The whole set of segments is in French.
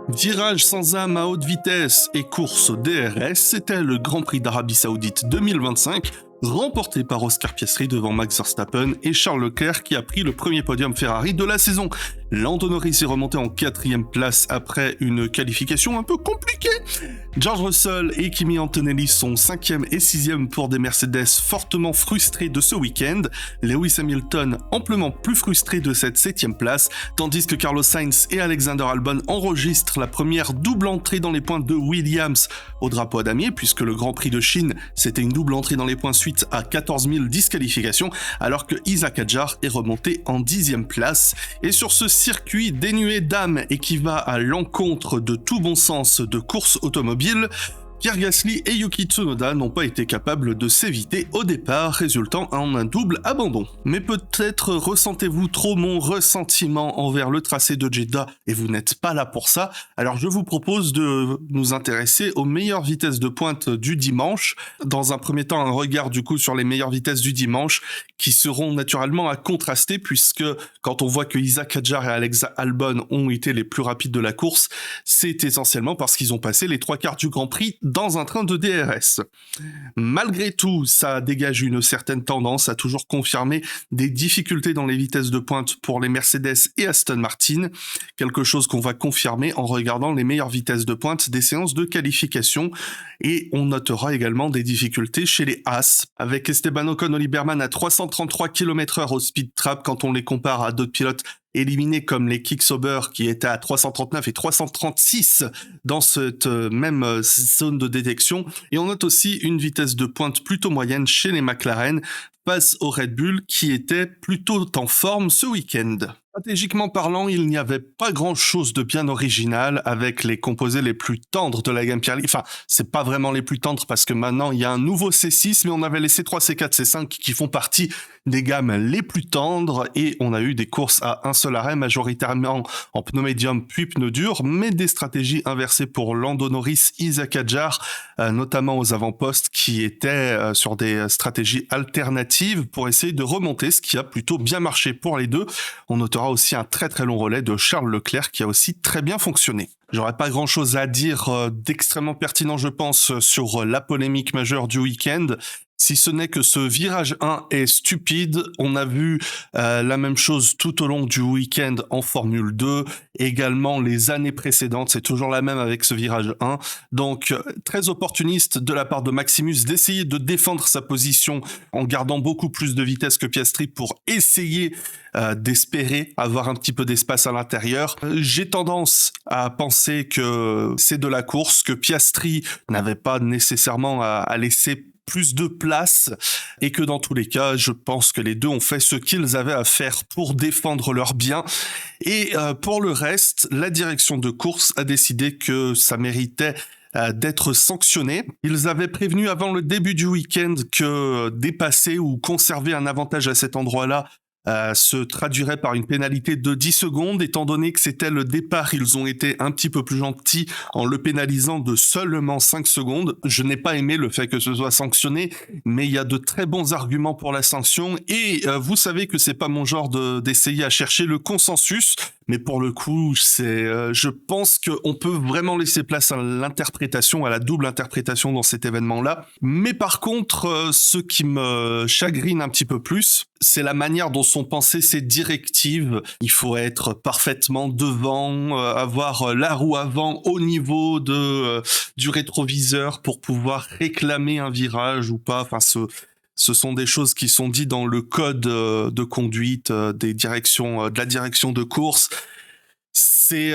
Virage sans âme à haute vitesse et course au DRS, c'était le Grand Prix d'Arabie Saoudite 2025, remporté par Oscar Piastri devant Max Verstappen et Charles Leclerc qui a pris le premier podium Ferrari de la saison. Lando Norris est remonté en 4e place après une qualification un peu compliquée. George Russell et Kimi Antonelli sont 5e et 6e pour des Mercedes fortement frustrés de ce week-end. Lewis Hamilton amplement plus frustré de cette 7e place, tandis que Carlos Sainz et Alexander Albon enregistrent la première double entrée dans les points de Williams au drapeau à damier, puisque le Grand Prix de Chine, c'était une double entrée dans les points suite à 14 000 disqualifications, alors que Isaac Hadjar est remonté en 10e place. Et sur ce circuit dénué d'âme et qui va à l'encontre de tout bon sens de course automobile, Pierre Gasly et Yuki Tsunoda n'ont pas été capables de s'éviter au départ, résultant en un double abandon. Mais peut-être ressentez-vous trop mon ressentiment envers le tracé de Jeddah et vous n'êtes pas là pour ça, alors je vous propose de nous intéresser aux meilleures vitesses de pointe du dimanche. Dans un premier temps, un regard du coup sur les meilleures vitesses du dimanche qui seront naturellement à contraster puisque quand on voit que Isaac Hadjar et Alex Albon ont été les plus rapides de la course, c'est essentiellement parce qu'ils ont passé les 3/4 du Grand Prix dans un train de DRS. Malgré tout, ça dégage une certaine tendance à toujours confirmer des difficultés dans les vitesses de pointe pour les Mercedes et Aston Martin, quelque chose qu'on va confirmer en regardant les meilleures vitesses de pointe des séances de qualification, et on notera également des difficultés chez les Haas, avec Esteban Ocon Oliverman à 333 km/h au speed trap quand on les compare à d'autres pilotes éliminés comme les Kick-Sauber qui étaient à 339 et 336 dans cette même zone de détection. Et on note aussi une vitesse de pointe plutôt moyenne chez les McLaren face au Red Bull qui était plutôt en forme ce week-end. Stratégiquement parlant, il n'y avait pas grand-chose de bien original avec les composés les plus tendres de la gamme Pirelli. Enfin, c'est pas vraiment les plus tendres parce que maintenant il y a un nouveau C6, mais on avait les C3, C4, C5 qui font partie des gammes les plus tendres et on a eu des courses à un seul arrêt, majoritairement en pneus médium puis pneus durs, mais des stratégies inversées pour Lando Norris, Isaac Hadjar, notamment aux avant-postes qui étaient sur des stratégies alternatives pour essayer de remonter, ce qui a plutôt bien marché pour les deux. On notera aussi un très très long relais de Charles Leclerc qui a aussi très bien fonctionné. J'aurais pas grand chose à dire d'extrêmement pertinent, je pense, sur la polémique majeure du week-end. Si ce n'est que ce virage 1 est stupide, on a vu la même chose tout au long du week-end en Formule 2, également les années précédentes, c'est toujours la même avec ce virage 1. Donc très opportuniste de la part de Maximus d'essayer de défendre sa position en gardant beaucoup plus de vitesse que Piastri pour essayer d'espérer avoir un petit peu d'espace à l'intérieur. J'ai tendance à penser que c'est de la course, que Piastri n'avait pas nécessairement à laisser plus de place et que dans tous les cas, je pense que les deux ont fait ce qu'ils avaient à faire pour défendre leurs biens. Et pour le reste, la direction de course a décidé que ça méritait d'être sanctionné. Ils avaient prévenu avant le début du week-end que dépasser ou conserver un avantage à cet endroit-là se traduirait par une pénalité de 10 secondes. Étant donné que c'était le départ, ils ont été un petit peu plus gentils en le pénalisant de seulement 5 secondes. Je n'ai pas aimé le fait que ce soit sanctionné, mais il y a de très bons arguments pour la sanction. Et vous savez que c'est pas mon genre d'essayer à chercher le consensus, mais pour le coup, je pense qu'on peut vraiment laisser place à l'interprétation, à la double interprétation dans cet événement-là. Mais par contre, ce qui me chagrine un petit peu plus, c'est la manière dont sont pensées ces directives. Il faut être parfaitement devant, avoir la roue avant au niveau du rétroviseur pour pouvoir réclamer un virage ou pas. Enfin, ce sont des choses qui sont dites dans le code de conduite des directions, de la direction de course. C'est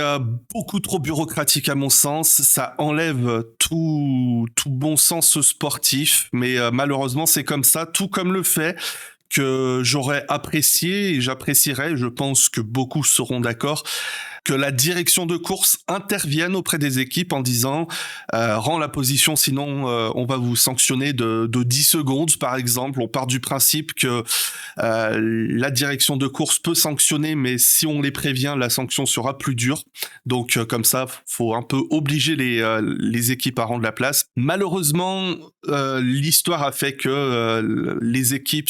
beaucoup trop bureaucratique à mon sens, ça enlève tout bon sens sportif, mais malheureusement c'est comme ça, tout comme le fait que j'aurais apprécié et j'apprécierais, je pense que beaucoup seront d'accord, que la direction de course intervienne auprès des équipes en disant rends la position sinon on va vous sanctionner de 10 secondes par exemple. On part du principe que la direction de course peut sanctionner, mais si on les prévient, la sanction sera plus dure. Donc comme ça, faut un peu obliger les équipes à rendre la place. Malheureusement, l'histoire a fait que les équipes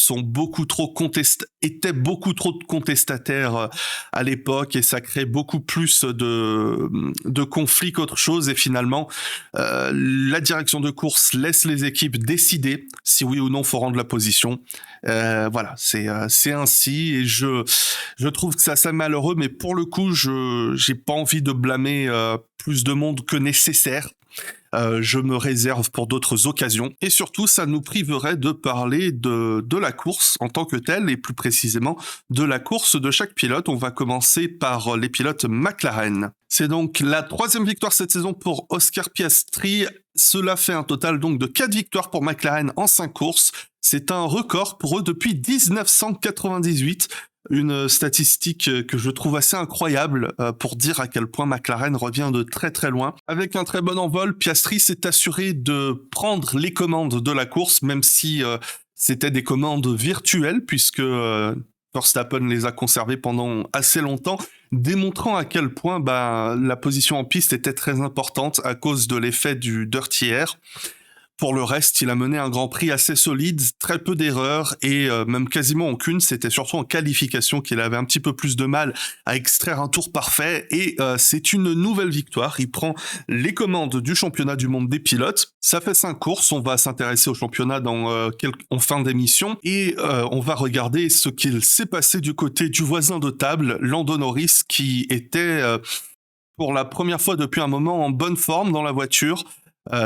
étaient beaucoup trop contestataires à l'époque et ça crée beaucoup plus de conflits qu'autre chose, et finalement, la direction de course laisse les équipes décider si oui ou non faut rendre la position. Voilà, c'est ainsi, et je trouve que c'est assez malheureux, mais pour le coup, j'ai pas envie de blâmer plus de monde que nécessaire. Je me réserve pour d'autres occasions, et surtout ça nous priverait de parler de la course en tant que telle, et plus précisément de la course de chaque pilote. On va commencer par les pilotes McLaren. C'est donc la 3e victoire cette saison pour Oscar Piastri. Cela fait un total donc de 4 victoires pour McLaren en 5 courses. C'est un record pour eux depuis 1998. Une statistique que je trouve assez incroyable pour dire à quel point McLaren revient de très très loin. Avec un très bon envol, Piastri s'est assuré de prendre les commandes de la course, même si c'était des commandes virtuelles, puisque Verstappen les a conservées pendant assez longtemps, démontrant à quel point la position en piste était très importante à cause de l'effet du Dirty Air. Pour le reste, il a mené un Grand Prix assez solide, très peu d'erreurs, et même quasiment aucune. C'était surtout en qualification qu'il avait un petit peu plus de mal à extraire un tour parfait, et c'est une nouvelle victoire. Il prend les commandes du championnat du monde des pilotes. Ça fait 5 courses, on va s'intéresser au championnat en fin d'émission, et on va regarder ce qu'il s'est passé du côté du voisin de table, Lando Norris, qui était pour la première fois depuis un moment en bonne forme dans la voiture.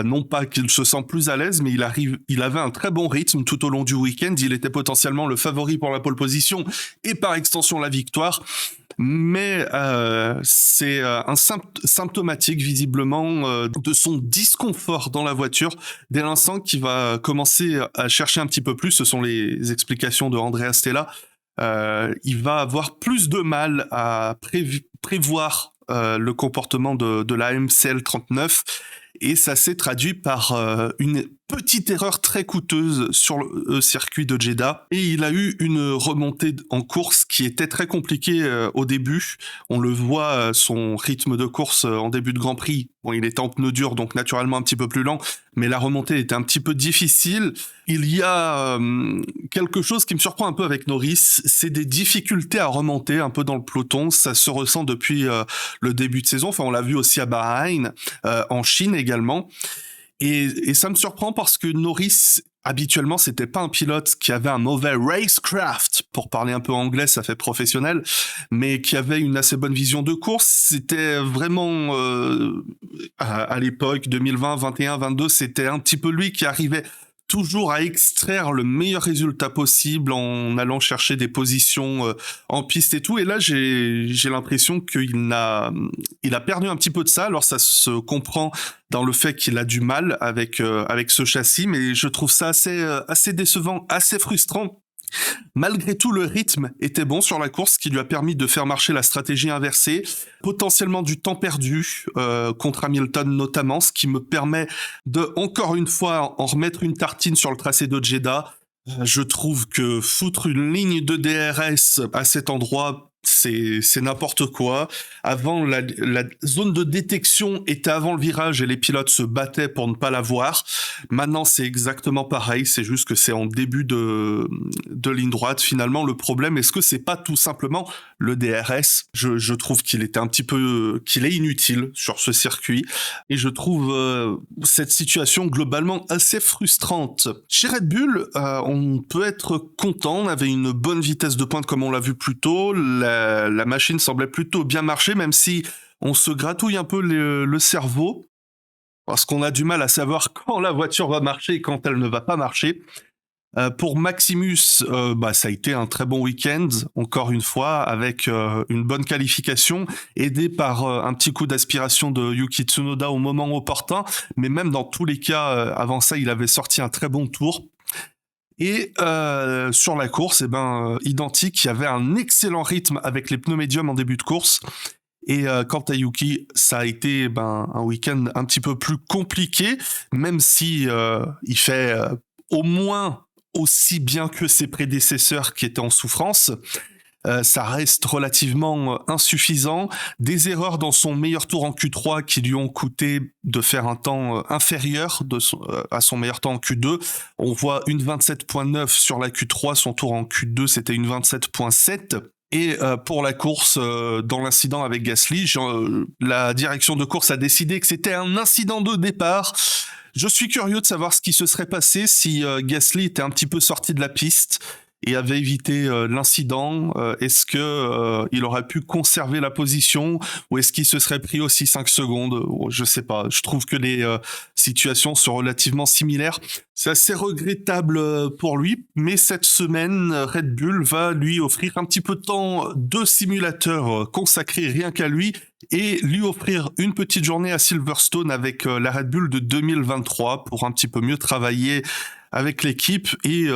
Non pas qu'il se sent plus à l'aise, mais il avait un très bon rythme tout au long du week-end. Il était potentiellement le favori pour la pole position et par extension la victoire. Mais c'est symptomatique visiblement de son disconfort dans la voiture. Dès l'instant qu'il va commencer à chercher un petit peu plus, ce sont les explications de Andrea Stella, il va avoir plus de mal à prévoir le comportement de la MCL 39. Et ça s'est traduit par une petite erreur très coûteuse sur le circuit de Jeddah. Et il a eu une remontée en course qui était très compliquée au début. On le voit, son rythme de course en début de Grand Prix. Bon, il était en pneu dur, donc naturellement un petit peu plus lent, mais la remontée était un petit peu difficile. Il y a quelque chose qui me surprend un peu avec Norris, c'est des difficultés à remonter un peu dans le peloton. Ça se ressent depuis le début de saison. Enfin, on l'a vu aussi à Bahreïn, en Chine également. Et ça me surprend parce que Norris, habituellement, c'était pas un pilote qui avait un mauvais racecraft, pour parler un peu anglais, ça fait professionnel, mais qui avait une assez bonne vision de course. C'était vraiment, à l'époque, 2020, 21, 22, c'était un petit peu lui qui arrivait toujours à extraire le meilleur résultat possible en allant chercher des positions en piste et tout. Et là, j'ai l'impression qu'il a perdu un petit peu de ça. Alors ça se comprend dans le fait qu'il a du mal avec ce châssis, mais je trouve ça assez décevant, assez frustrant. Malgré tout, le rythme était bon sur la course, ce qui lui a permis de faire marcher la stratégie inversée, potentiellement du temps perdu contre Hamilton notamment, ce qui me permet de, encore une fois, en remettre une tartine sur le tracé de Jeddah. Je trouve que foutre une ligne de DRS à cet endroit, c'est n'importe quoi. Avant, la zone de détection était avant le virage et les pilotes se battaient pour ne pas la voir. Maintenant, c'est exactement pareil. C'est juste que c'est en début de ligne droite. Finalement, le problème, est-ce que c'est pas tout simplement le DRS? Je trouve qu'il est inutile sur ce circuit. Et je trouve cette situation globalement assez frustrante. Chez Red Bull, on peut être content. On avait une bonne vitesse de pointe comme on l'a vu plus tôt. La machine semblait plutôt bien marcher, même si on se gratouille un peu le cerveau, parce qu'on a du mal à savoir quand la voiture va marcher et quand elle ne va pas marcher. Pour Maximus, ça a été un très bon week-end, encore une fois, avec une bonne qualification, aidé par un petit coup d'aspiration de Yuki Tsunoda au moment opportun, mais même dans tous les cas, avant ça, il avait sorti un très bon tour. Et sur la course, identique, il y avait un excellent rythme avec les pneus médiums en début de course. Et quant à Yuki, ça a été un week-end un petit peu plus compliqué, même si il fait au moins aussi bien que ses prédécesseurs qui étaient en souffrance. Ça reste relativement insuffisant. Des erreurs dans son meilleur tour en Q3 qui lui ont coûté de faire un temps inférieur à son meilleur temps en Q2. On voit une 27.9 sur la Q3, son tour en Q2 c'était une 27.7. Et pour la course, dans l'incident avec Gasly, la direction de course a décidé que c'était un incident de départ. Je suis curieux de savoir ce qui se serait passé si Gasly était un petit peu sorti de la piste et avait évité l'incident. Est-ce que il aurait pu conserver la position ou est-ce qu'il se serait pris aussi 5 secondes? Je sais pas. Je trouve que les situations sont relativement similaires. C'est assez regrettable pour lui, mais cette semaine, Red Bull va lui offrir un petit peu de temps de simulateur consacré rien qu'à lui et lui offrir une petite journée à Silverstone avec la Red Bull de 2023 pour un petit peu mieux travailler avec l'équipe et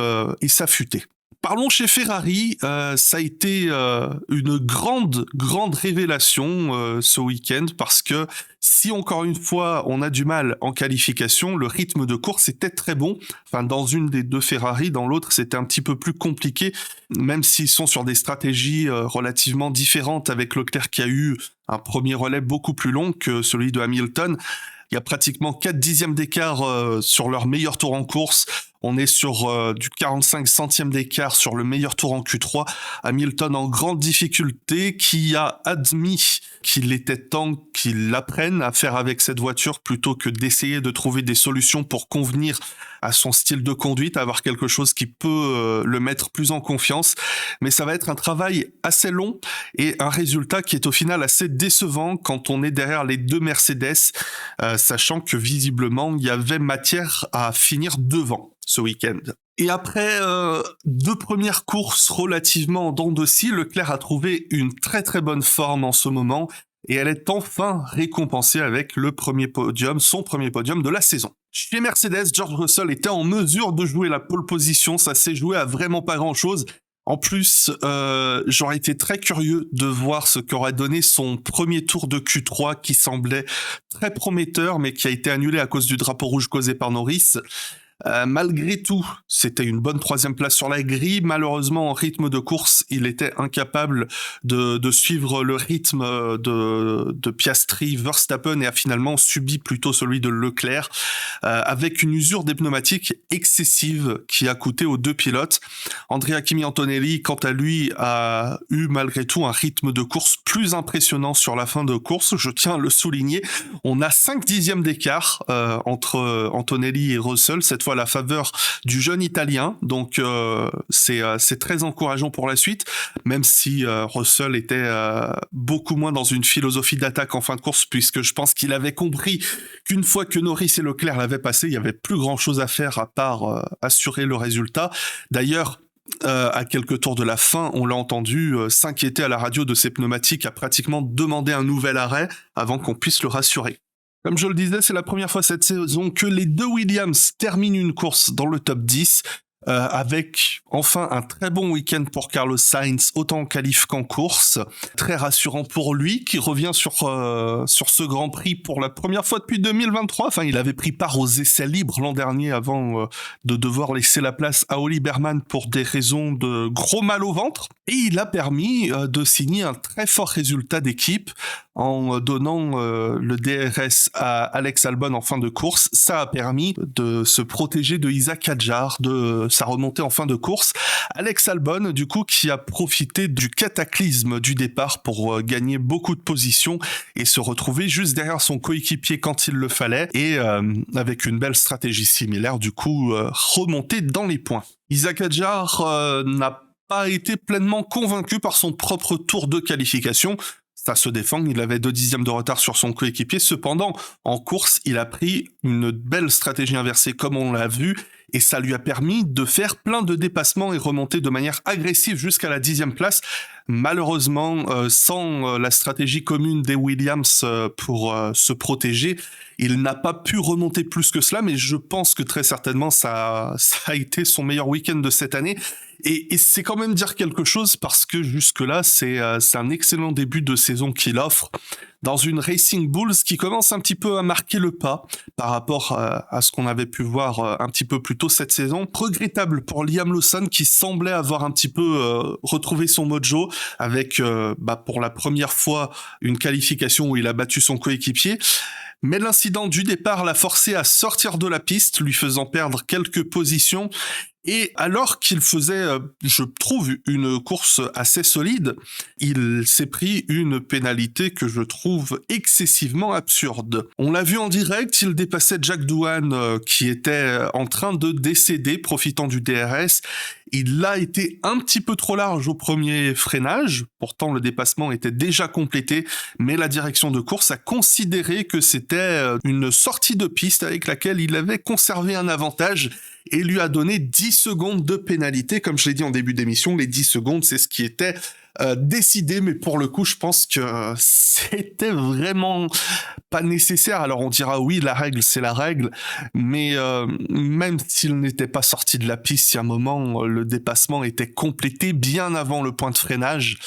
s'affûter. Parlons chez Ferrari, ça a été une grande révélation ce week-end parce que si encore une fois on a du mal en qualification, le rythme de course était très bon. Enfin, dans une des deux Ferrari, dans l'autre c'était un petit peu plus compliqué, même s'ils sont sur des stratégies relativement différentes avec Leclerc qui a eu un premier relais beaucoup plus long que celui de Hamilton. Il y a pratiquement 4 dixièmes d'écart sur leur meilleur tour en course. On est sur du 45 centièmes d'écart sur le meilleur tour en Q3. Hamilton en grande difficulté qui a admis qu'il était temps qu'il apprenne à faire avec cette voiture plutôt que d'essayer de trouver des solutions pour convenir à son style de conduite, avoir quelque chose qui peut le mettre plus en confiance. Mais ça va être un travail assez long et un résultat qui est au final assez décevant quand on est derrière les deux Mercedes, sachant que visiblement il y avait matière à finir devant ce week-end. Et après deux premières courses relativement en dents de scie, Leclerc a trouvé une très très bonne forme en ce moment et elle est enfin récompensée avec le premier podium, son premier podium de la saison. Chez Mercedes, George Russell était en mesure de jouer la pole position, ça s'est joué à vraiment pas grand-chose. En plus, j'aurais été très curieux de voir ce qu'aurait donné son premier tour de Q3 qui semblait très prometteur mais qui a été annulé à cause du drapeau rouge causé par Norris. Malgré tout, c'était une bonne troisième place sur la grille. Malheureusement, en rythme de course, il était incapable de suivre le rythme de Piastri, Verstappen et a finalement subi plutôt celui de Leclerc avec une usure des pneumatiques excessive qui a coûté aux deux pilotes. Andrea Kimi Antonelli, quant à lui, a eu malgré tout un rythme de course plus impressionnant sur la fin de course. Je tiens à le souligner. On a 5 dixièmes d'écart entre Antonelli et Russell, cette fois à la faveur du jeune Italien, donc c'est très encourageant pour la suite, même si Russell était beaucoup moins dans une philosophie d'attaque en fin de course, puisque je pense qu'il avait compris qu'une fois que Norris et Leclerc l'avaient passé, il y avait plus grand chose à faire à part assurer le résultat. D'ailleurs, à quelques tours de la fin, on l'a entendu s'inquiéter à la radio de ses pneumatiques, a pratiquement demandé un nouvel arrêt avant qu'on puisse le rassurer. Comme je le disais, c'est la première fois cette saison que les deux Williams terminent une course dans le top 10, avec enfin un très bon week-end pour Carlos Sainz, autant en qualif qu'en course. Très rassurant pour lui, qui revient sur ce Grand Prix pour la première fois depuis 2023. Enfin, il avait pris part aux essais libres l'an dernier avant de devoir laisser la place à Oli Berman pour des raisons de gros mal au ventre. Et il a permis de signer un très fort résultat d'équipe en donnant le DRS à Alex Albon en fin de course. Ça a permis de se protéger de Isaac Hadjar, de sa remontée en fin de course. Alex Albon, du coup, qui a profité du cataclysme du départ pour gagner beaucoup de positions et se retrouver juste derrière son coéquipier quand il le fallait et avec une belle stratégie similaire, du coup, remonter dans les points. Isaac Hadjar n'a pas été pleinement convaincu par son propre tour de qualification. Ça se défend, il avait 2 dixièmes de retard sur son coéquipier. Cependant, en course, il a pris une belle stratégie inversée comme on l'a vu et ça lui a permis de faire plein de dépassements et remonter de manière agressive jusqu'à la 10e place. Malheureusement, sans la stratégie commune des Williams pour se protéger, il n'a pas pu remonter plus que cela, mais je pense que très certainement ça a été son meilleur week-end de cette année. Et c'est quand même dire quelque chose parce que jusque-là, c'est un excellent début de saison qu'il offre dans une Racing Bulls qui commence un petit peu à marquer le pas par rapport à ce qu'on avait pu voir un petit peu plus tôt cette saison. Regrettable pour Liam Lawson qui semblait avoir un petit peu retrouvé son mojo avec pour la première fois une qualification où il a battu son coéquipier. Mais l'incident du départ l'a forcé à sortir de la piste, lui faisant perdre quelques positions. Et alors qu'il faisait, je trouve, une course assez solide, il s'est pris une pénalité que je trouve excessivement absurde. On l'a vu en direct, il dépassait Jack Doohan qui était en train de décéder, profitant du DRS. Il a été un petit peu trop large au premier freinage, pourtant le dépassement était déjà complété, mais la direction de course a considéré que c'était une sortie de piste avec laquelle il avait conservé un avantage et lui a donné 10 secondes de pénalité. Comme je l'ai dit en début d'émission, les 10 secondes, c'est ce qui était décidé, mais pour le coup, je pense que c'était vraiment pas nécessaire. Alors on dira oui, la règle, c'est la règle, mais même s'il n'était pas sorti de la piste, il y a un moment, le dépassement était complété bien avant le point de freinage.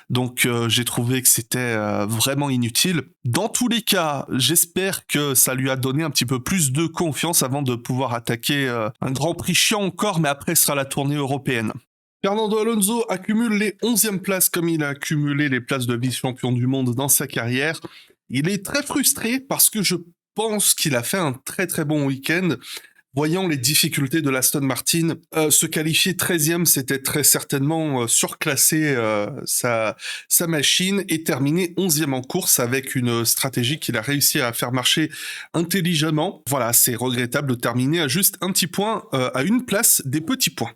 Donc j'ai trouvé que c'était vraiment inutile. Dans tous les cas, j'espère que ça lui a donné un petit peu plus de confiance avant de pouvoir attaquer un Grand Prix chiant encore, mais après sera la tournée européenne. Fernando Alonso accumule les 11e places comme il a accumulé les places de vice-champion du monde dans sa carrière. Il est très frustré parce que je pense qu'il a fait un très très bon week-end. Voyant les difficultés de l'Aston Martin, se qualifier 13e, c'était très certainement surclasser sa machine et terminer 11e en course avec une stratégie qu'il a réussi à faire marcher intelligemment. Voilà, c'est regrettable de terminer à juste un petit point, à une place des petits points.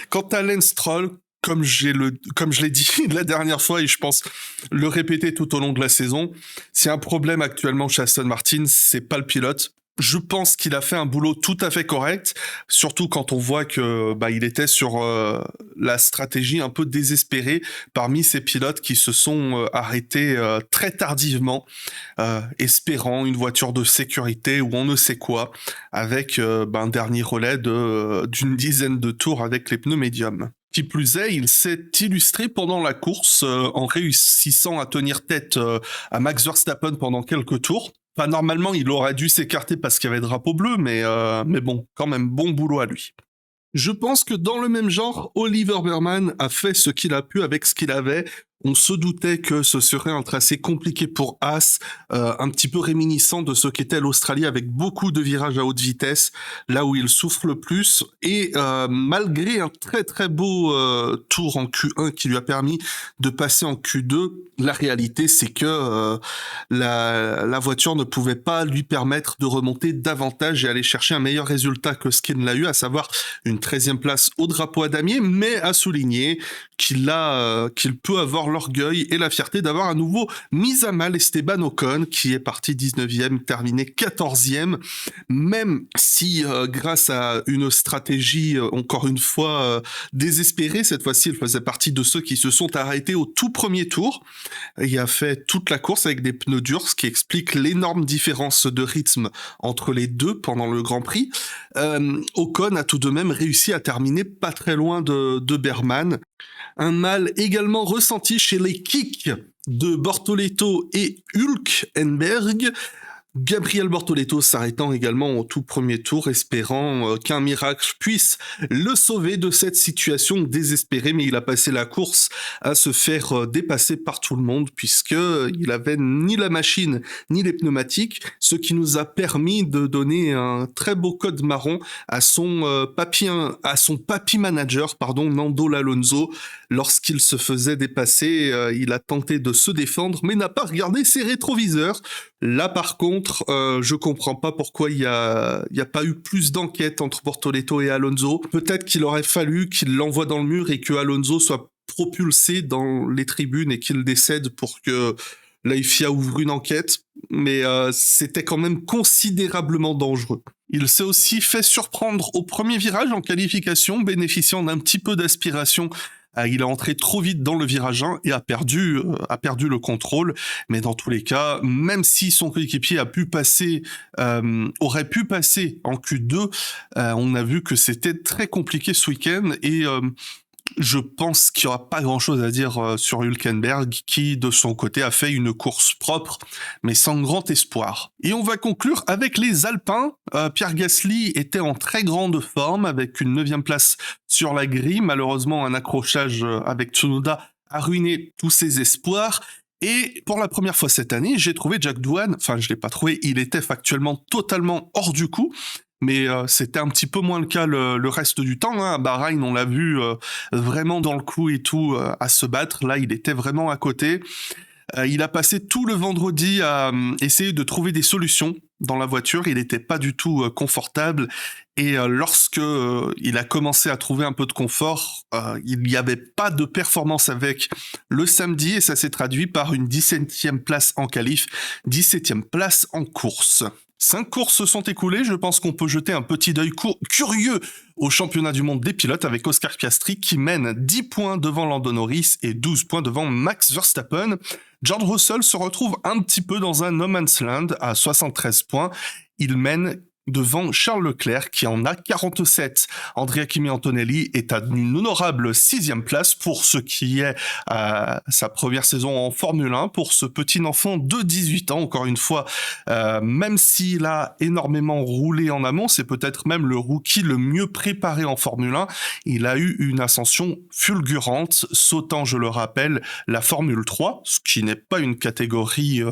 Quant à Lance Stroll, comme je l'ai dit la dernière fois et je pense le répéter tout au long de la saison, s'il y a un problème actuellement chez Aston Martin, c'est pas le pilote. Je pense qu'il a fait un boulot tout à fait correct, surtout quand on voit que il était sur la stratégie un peu désespérée parmi ces pilotes qui se sont arrêtés très tardivement, espérant une voiture de sécurité ou on ne sait quoi, avec un dernier relais d'une dizaine de tours avec les pneus médiums. Qui plus est, il s'est illustré pendant la course en réussissant à tenir tête à Max Verstappen pendant quelques tours. Enfin, normalement, il aurait dû s'écarter parce qu'il y avait drapeau bleu, mais bon, quand même, bon boulot à lui. Je pense que dans le même genre, Oliver Berman a fait ce qu'il a pu avec ce qu'il avait. On se doutait que ce serait un tracé compliqué pour Haas, un petit peu réminiscent de ce qu'était l'Australie avec beaucoup de virages à haute vitesse, là où il souffre le plus. Et malgré un très très beau tour en Q1 qui lui a permis de passer en Q2, la réalité c'est que la voiture ne pouvait pas lui permettre de remonter davantage et aller chercher un meilleur résultat que ce qu'il l'a eu, à savoir une 13e place au drapeau à damier, mais à souligner qu'il peut avoir l'orgueil et la fierté d'avoir à nouveau mis à mal Esteban Ocon, qui est parti 19e, terminé 14e, même si grâce à une stratégie, encore une fois, désespérée, cette fois-ci, il faisait partie de ceux qui se sont arrêtés au tout premier tour. Il a fait toute la course avec des pneus durs, ce qui explique l'énorme différence de rythme entre les deux pendant le Grand Prix. Ocon a tout de même réussi à terminer pas très loin de Berman. Un mal également ressenti chez les kicks de Bortoleto et Hülkenberg. Gabriel Bortoleto s'arrêtant également au tout premier tour, espérant qu'un miracle puisse le sauver de cette situation désespérée, mais il a passé la course à se faire dépasser par tout le monde, puisque il avait ni la machine ni les pneumatiques, ce qui nous a permis de donner un très beau code marron à son papy manager, Nando Alonso. Lorsqu'il se faisait dépasser, il a tenté de se défendre, mais n'a pas regardé ses rétroviseurs. Là, par contre, je comprends pas pourquoi il y a pas eu plus d'enquête entre Bortoleto et Alonso. Peut-être qu'il aurait fallu qu'il l'envoie dans le mur et que Alonso soit propulsé dans les tribunes et qu'il décède pour que la FIA ouvre une enquête. Mais c'était quand même considérablement dangereux. Il s'est aussi fait surprendre au premier virage en qualification, bénéficiant d'un petit peu d'aspiration. Il est entré trop vite dans le virage 1 et a perdu le contrôle. Mais dans tous les cas, même si son coéquipier aurait pu passer en Q2, on a vu que c'était très compliqué ce week-end et je pense qu'il n'y aura pas grand-chose à dire sur Hülkenberg, qui, de son côté, a fait une course propre, mais sans grand espoir. Et on va conclure avec les Alpins. Pierre Gasly était en très grande forme, avec une 9e place sur la grille. Malheureusement, un accrochage avec Tsunoda a ruiné tous ses espoirs. Et pour la première fois cette année, j'ai trouvé Jack Doohan, enfin je l'ai pas trouvé, il était factuellement totalement hors du coup, mais c'était un petit peu moins le cas le reste du temps. À Bahreïn, on l'a vu vraiment dans le coup et tout à se battre. Là, il était vraiment à côté. Il a passé tout le vendredi à essayer de trouver des solutions dans la voiture. Il n'était pas du tout confortable. Et lorsque il a commencé à trouver un peu de confort, il n'y avait pas de performance avec le samedi. Et ça s'est traduit par une 17e place en qualif, 17e place en course. 5 courses se sont écoulées, je pense qu'on peut jeter un petit œil curieux au championnat du monde des pilotes avec Oscar Piastri qui mène 10 points devant Lando Norris et 12 points devant Max Verstappen. George Russell se retrouve un petit peu dans un no man's land à 73 points. Il mène devant Charles Leclerc qui en a 47. Andrea Kimi Antonelli est à une honorable 6e place pour ce qui est sa première saison en Formule 1 pour ce petit enfant de 18 ans. Encore une fois, même s'il a énormément roulé en amont, c'est peut-être même le rookie le mieux préparé en Formule 1. Il a eu une ascension fulgurante, sautant, je le rappelle, la Formule 3, ce qui n'est pas une catégorie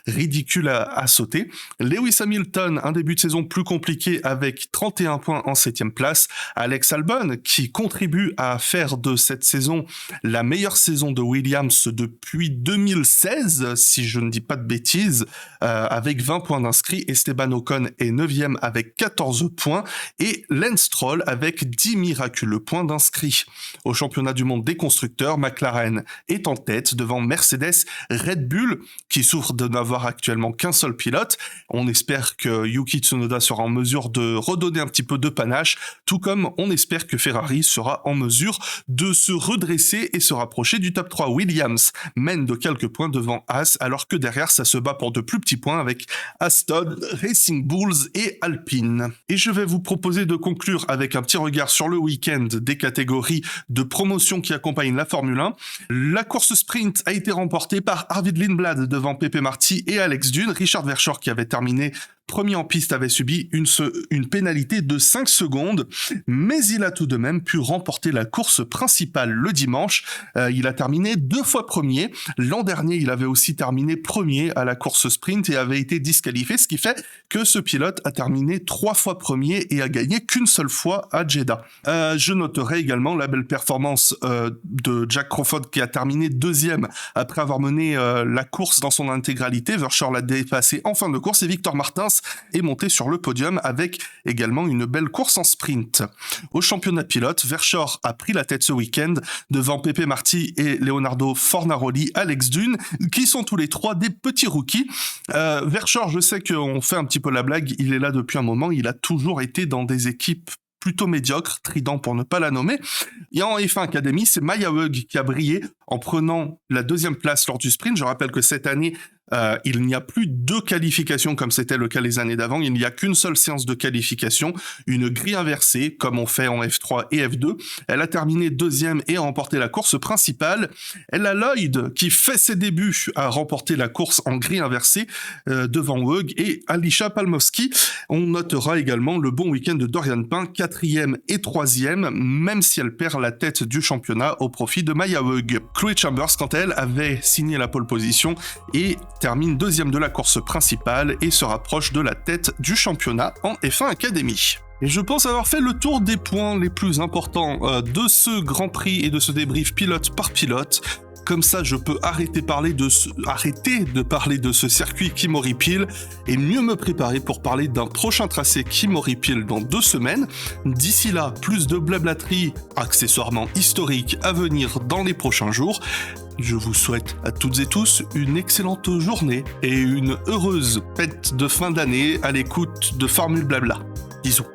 ridicule à sauter. Lewis Hamilton, un début de saison plus compliqué avec 31 points en 7e place. Alex Albon qui contribue à faire de cette saison la meilleure saison de Williams depuis 2016, si je ne dis pas de bêtises, avec 20 points d'inscrits. Esteban Ocon est 9e avec 14 points et Lance Stroll avec 10 miraculeux points d'inscrits. Au championnat du monde des constructeurs, McLaren est en tête devant Mercedes, Red Bull qui souffre de n'avoir actuellement qu'un seul pilote. On espère que Yuki Tsunoda sera en mesure de redonner un petit peu de panache, tout comme on espère que Ferrari sera en mesure de se redresser et se rapprocher du top 3. Williams mène de quelques points devant Haas, alors que derrière ça se bat pour de plus petits points avec Aston, Racing Bulls et Alpine. Et je vais vous proposer de conclure avec un petit regard sur le week-end des catégories de promotion qui accompagnent la Formule 1. La course sprint a été remportée par Arvid Lindblad devant Pepe Marti et Alex Dune. Richard Verschoor qui avait terminé premier en piste avait subi une pénalité de 5 secondes, mais il a tout de même pu remporter la course principale le dimanche. Il a terminé 2 fois premier. L'an dernier, il avait aussi terminé premier à la course sprint et avait été disqualifié, ce qui fait que ce pilote a terminé 3 fois premier et a gagné qu'une seule fois à Jeddah. Je noterai également la belle performance de Jack Crawford qui a terminé 2e après avoir mené la course dans son intégralité. Verschoor l'a dépassé en fin de course et Victor Martins est monté sur le podium avec également une belle course en sprint. Au championnat pilote, Verschoor a pris la tête ce week-end devant Pepe Marti et Leonardo Fornaroli, Alex Dune, qui sont tous les 3 des petits rookies. Verschoor, je sais qu'on fait un petit peu la blague, il est là depuis un moment, il a toujours été dans des équipes plutôt médiocre, Trident pour ne pas la nommer. Et en F1 Academy, c'est Maya Hug qui a brillé en prenant la 2e place lors du sprint. Je rappelle que cette année, il n'y a plus 2 qualifications comme c'était le cas les années d'avant. Il n'y a qu'une seule séance de qualification, une grille inversée, comme on fait en F3 et F2. Elle a terminé 2e et a remporté la course principale. Elle a Lloyd, qui fait ses débuts, à remporter la course en grille inversée devant Hug et Alicia Palmowski. On notera également le bon week-end de Dorian Pain, 4e et 3e, même si elle perd la tête du championnat au profit de Maya Hug. Chloé Chambers, quant à elle, avait signé la pole position et termine 2e de la course principale et se rapproche de la tête du championnat en F1 Academy. Et je pense avoir fait le tour des points les plus importants de ce Grand Prix et de ce débrief pilote par pilote. Comme ça, je peux arrêter de parler de ce circuit Kim Horipil et mieux me préparer pour parler d'un prochain tracé Kim Horipil dans 2 semaines. D'ici là, plus de blablaterie, accessoirement historique, à venir dans les prochains jours. Je vous souhaite à toutes et tous une excellente journée et une heureuse fête de fin d'année à l'écoute de Formule Blabla. Bisous.